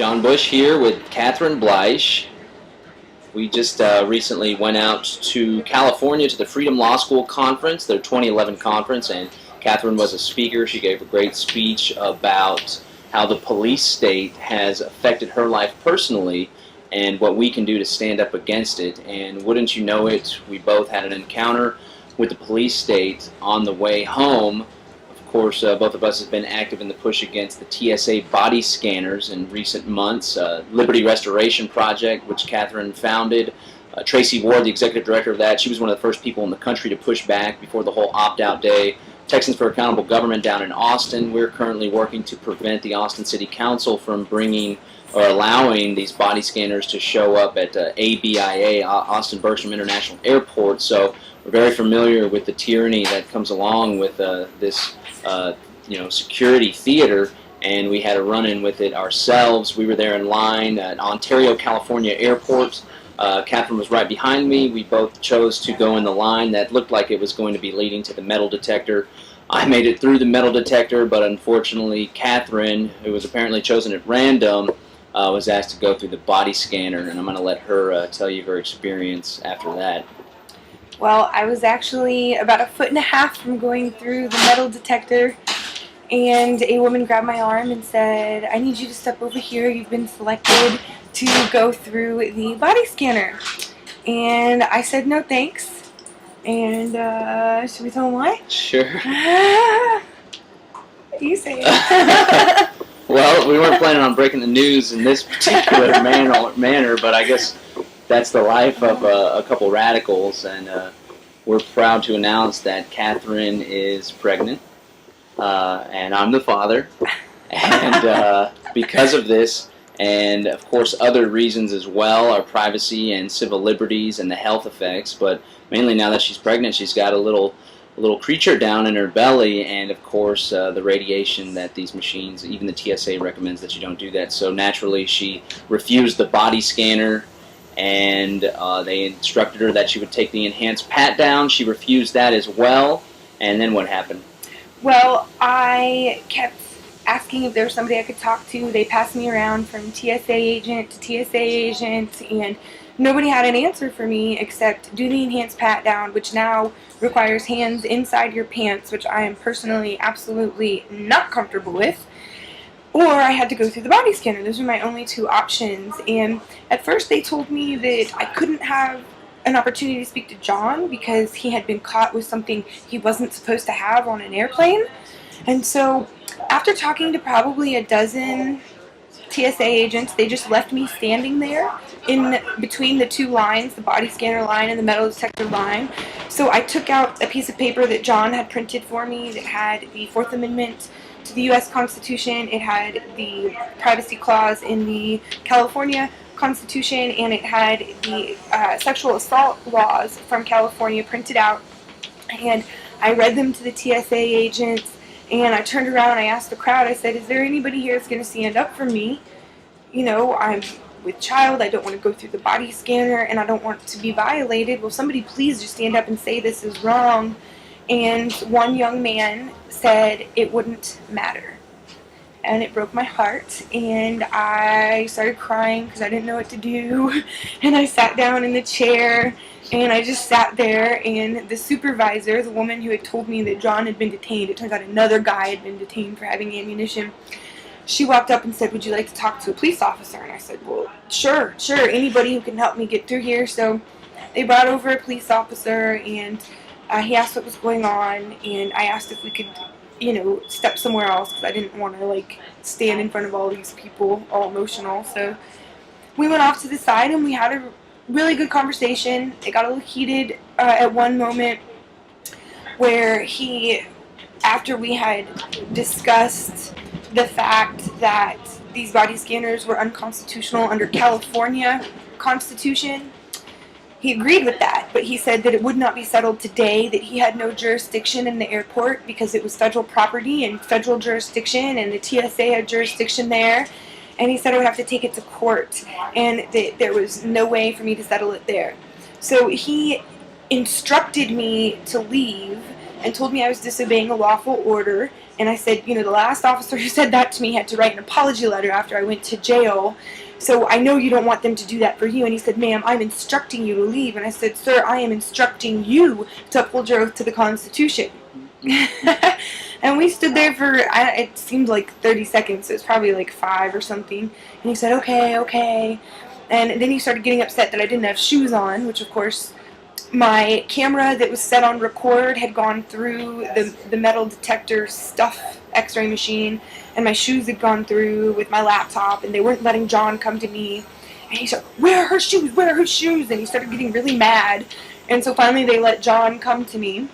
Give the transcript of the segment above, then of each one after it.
John Bush here with Catherine Bleish. We just recently went out to California to the Freedom Law School Conference, their 2011 conference, and Catherine was a speaker. She gave a great speech about how the police state has affected her life personally and what we can do to stand up against it. And wouldn't you know it, we both had an encounter with the police state on the way home. Of course, both of us have been active in the push against the TSA body scanners in recent months. Liberty Restoration Project, which Catherine founded. Tracy Ward, the executive director of that, she was one of the first people in the country to push back before the whole opt-out day. Texans for Accountable Government down in Austin. We're currently working to prevent the Austin City Council from bringing or allowing these body scanners to show up at ABIA, Austin Bergstrom International Airport. So we're very familiar with the tyranny that comes along with this security theater, and we had a run-in with it ourselves. We were there in line at Ontario, California Airport. Catherine was right behind me. We both chose to go in the line that looked like it was going to be leading to the metal detector. I made it through the metal detector, but unfortunately Catherine, who was apparently chosen at random, was asked to go through the body scanner, and I'm going to let her tell you her experience after that. Well, I was actually about 1.5 feet from going through the metal detector, and a woman grabbed my arm and said, "I need you to step over here. You've been selected to go through the body scanner." And I said, "No, thanks." And should we tell them why? Sure. You say it. Well, we weren't planning on breaking the news in this particular manner, but I guess that's the life of a couple radicals, and we're proud to announce that Catherine is pregnant, and I'm the father, and because of this, and of course other reasons as well, our privacy and civil liberties and the health effects, but mainly now that she's pregnant, she's got a little creature down in her belly, and of course the radiation that these machines, even the TSA recommends that you don't do that. So naturally she refused the body scanner, and they instructed her that she would take the enhanced pat down. She refused that as well. And then what happened? Well, I kept asking if there was somebody I could talk to. They passed me around from TSA agent to TSA agent, and nobody had an answer for me except do the enhanced pat down, which now requires hands inside your pants, which I am personally absolutely not comfortable with, or I had to go through the body scanner. Those were my only two options. And at first they told me that I couldn't have an opportunity to speak to John because he had been caught with something he wasn't supposed to have on an airplane. And so after talking to probably a dozen TSA agents, they just left me standing there in between the two lines, the body scanner line and the metal detector line. So I took out a piece of paper that John had printed for me that had the 4th Amendment to the U.S. Constitution. It had the privacy clause in the California Constitution, and it had the sexual assault laws from California printed out. And I read them to the TSA agents, and I turned around and I asked the crowd, I said, "Is there anybody here that's going to stand up for me? You know, I'm with child, I don't want to go through the body scanner, and I don't want to be violated. Will somebody please just stand up and say this is wrong?" And one young man said it wouldn't matter. And it broke my heart, and I started crying because I didn't know what to do. And I sat down in the chair, and I just sat there, and the supervisor, the woman who had told me that John had been detained, it turns out another guy had been detained for having ammunition, she walked up and said, "Would you like to talk to a police officer?" And I said, "Well, sure, anybody who can help me get through here." So they brought over a police officer, and he asked what was going on, and I asked if we could, step somewhere else because I didn't want to, stand in front of all these people all emotional. So we went off to the side, and we had a really good conversation. It got a little heated at one moment where after we had discussed the fact that these body scanners were unconstitutional under California Constitution, he agreed with that, but he said that it would not be settled today, that he had no jurisdiction in the airport because it was federal property and federal jurisdiction, and the TSA had jurisdiction there, and he said I would have to take it to court, and that there was no way for me to settle it there. So he instructed me to leave and told me I was disobeying a lawful order, And I said, the last officer who said that to me had to write an apology letter after I went to jail. So I know you don't want them to do that for you. And he said, ma'am, I'm instructing you to leave. And I said, sir, I am instructing you to uphold your oath to the Constitution. And we stood there for, it seemed like 30 seconds. It was probably like 5 or something. And he said, okay, okay. And then he started getting upset that I didn't have shoes on, which of course my camera that was set on record had gone through the metal detector stuff x-ray machine, and my shoes had gone through with my laptop, and they weren't letting John come to me. And he said, where are her shoes? Where are her shoes? And he started getting really mad. And so finally they let John come to me.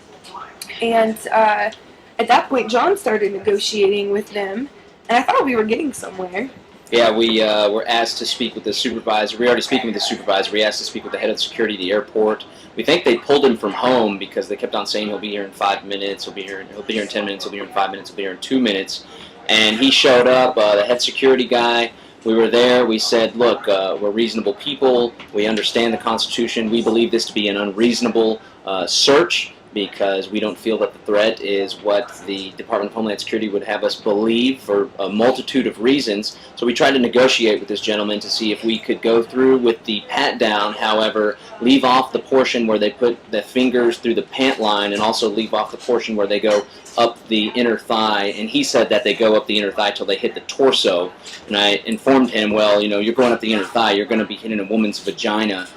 And at that point, John started negotiating with them, and I thought we were getting somewhere. Yeah, we were asked to speak with the supervisor. We were already speaking with the supervisor. We asked to speak with the head of security at the airport. We think they pulled him from home because they kept on saying he'll be here in 5 minutes, he'll be here in 10 minutes, he'll be here in 5 minutes, he'll be here in 2 minutes. And he showed up, the head security guy. We were there. We said, look, we're reasonable people. We understand the Constitution. We believe this to be an unreasonable search, because we don't feel that the threat is what the Department of Homeland Security would have us believe for a multitude of reasons. So we tried to negotiate with this gentleman to see if we could go through with the pat-down, however, leave off the portion where they put the fingers through the pant line, and also leave off the portion where they go up the inner thigh. And he said that they go up the inner thigh till they hit the torso. And I informed him, well, you're going up the inner thigh, you're going to be hitting a woman's vagina.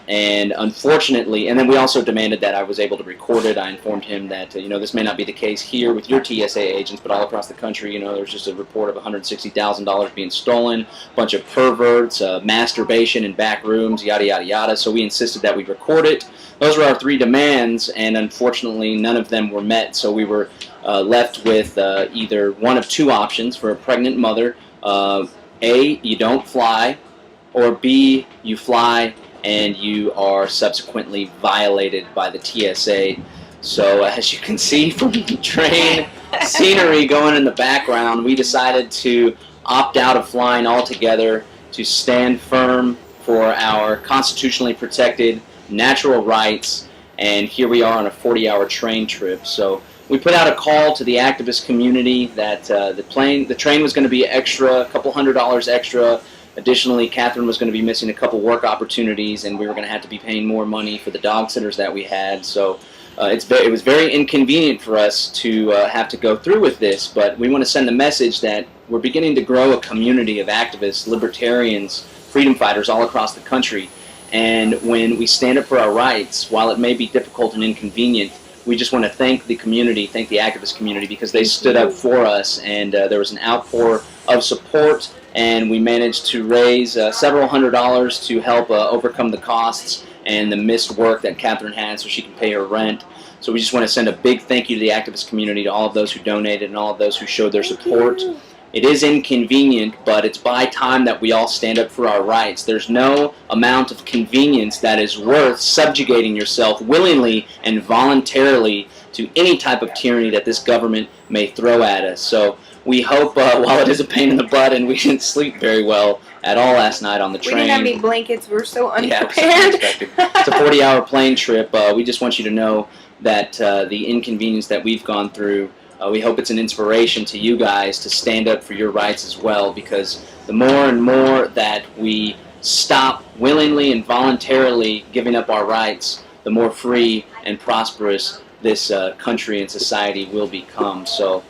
And unfortunately, and then we also demanded that I was able to record it. I informed him that, this may not be the case here with your TSA agents, but all across the country, there's just a report of $160,000 being stolen, a bunch of perverts, masturbation in back rooms, yada, yada, yada. So we insisted that we record it. Those were our 3 demands, and unfortunately, none of them were met. So we were left with either one of 2 options for a pregnant mother. A, you don't fly, or B, you fly and you are subsequently violated by the TSA. So as you can see from the train scenery going in the background, we decided to opt out of flying altogether, to stand firm for our constitutionally protected natural rights, and here we are on a 40-hour train trip. So we put out a call to the activist community that the train was going to be extra, a couple $100 extra. Additionally, Catherine was going to be missing a couple work opportunities, and we were going to have to be paying more money for the dog sitters that we had. So it was very inconvenient for us to have to go through with this, but we want to send a message that we're beginning to grow a community of activists, libertarians, freedom fighters all across the country. And when we stand up for our rights, while it may be difficult and inconvenient, we just want to thank the community, thank the activist community, because they stood up for us, and there was an outpour of support, and we managed to raise several $100s to help overcome the costs and the missed work that Catherine had so she can pay her rent. So we just want to send a big thank you to the activist community, to all of those who donated and all of those who showed their support. It is inconvenient, but it's by time that we all stand up for our rights. There's no amount of convenience that is worth subjugating yourself willingly and voluntarily to any type of tyranny that this government may throw at us. So we hope, while it is a pain in the butt and we didn't sleep very well at all last night on the train. We didn't have any blankets. We were so unprepared. Yeah, it's a 40-hour plane trip. We just want you to know that the inconvenience that we've gone through, we hope it's an inspiration to you guys to stand up for your rights as well, because the more and more that we stop willingly and voluntarily giving up our rights, the more free and prosperous this country and society will become. So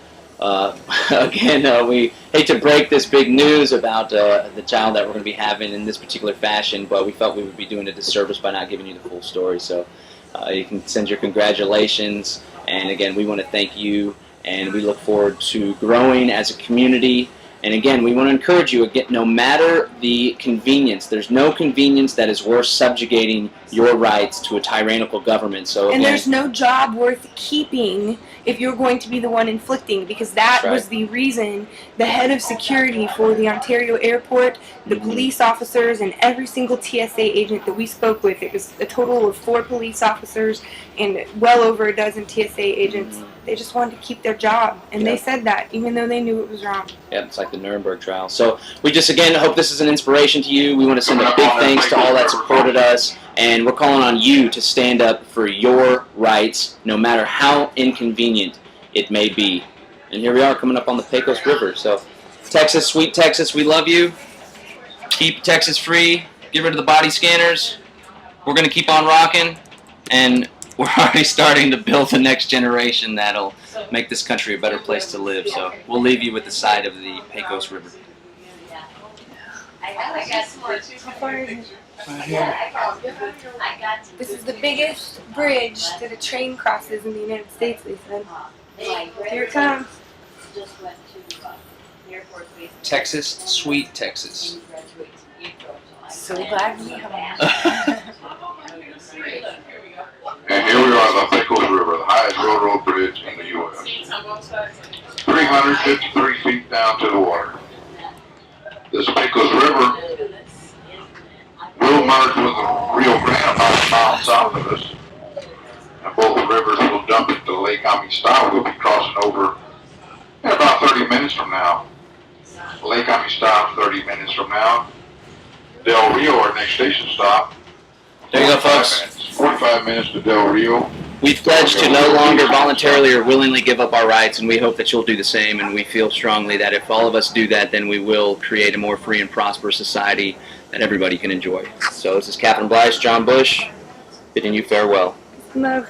again, we hate to break this big news about the child that we're going to be having in this particular fashion, but we felt we would be doing a disservice by not giving you the full story. So you can send your congratulations, and again, we want to thank you, and we look forward to growing as a community. And again, we want to encourage you, again, no matter the convenience, there's no convenience that is worth subjugating your rights to a tyrannical government. So again, and there's no job worth keeping if you're going to be the one inflicting, because that was the reason the head of security for the Ontario airport, the police officers, and every single TSA agent that we spoke with, it was a total of 4 police officers and well over a dozen TSA agents. They just wanted to keep their job, and they said that, even though they knew it was wrong. Yeah, it's like the Nuremberg trial. So we just, again, hope this is an inspiration to you. We want to send a big thanks to all that supported us, and we're calling on you to stand up for your rights, no matter how inconvenient it may be. And here we are coming up on the Pecos River. So, Texas, sweet Texas, we love you. Keep Texas free. Get rid of the body scanners. We're going to keep on rocking. And we're already starting to build the next generation that'll make this country a better place to live. So, we'll leave you with the side of the Pecos River. How far is it? This is the biggest bridge that a train crosses in the United States, they said. Here it comes. Texas, sweet Texas. So glad we have And here we are on the Pecos River, the highest railroad bridge in the U.S. 353 feet down to the water. This Pecos River will merge with the Rio Grande about a mile south of us. And both the rivers will dump into Lake Amistad. We'll be crossing over in about 30 minutes from now. Lake Amistad 30 minutes from now. Del Rio, our next station stop. There you go, folks. 45 minutes to Del Rio. We've pledged to no longer voluntarily or willingly give up our rights, and we hope that you'll do the same. And we feel strongly that if all of us do that, then we will create a more free and prosperous society that everybody can enjoy. So this is Catherine Bleish, John Bush, bidding you farewell. love.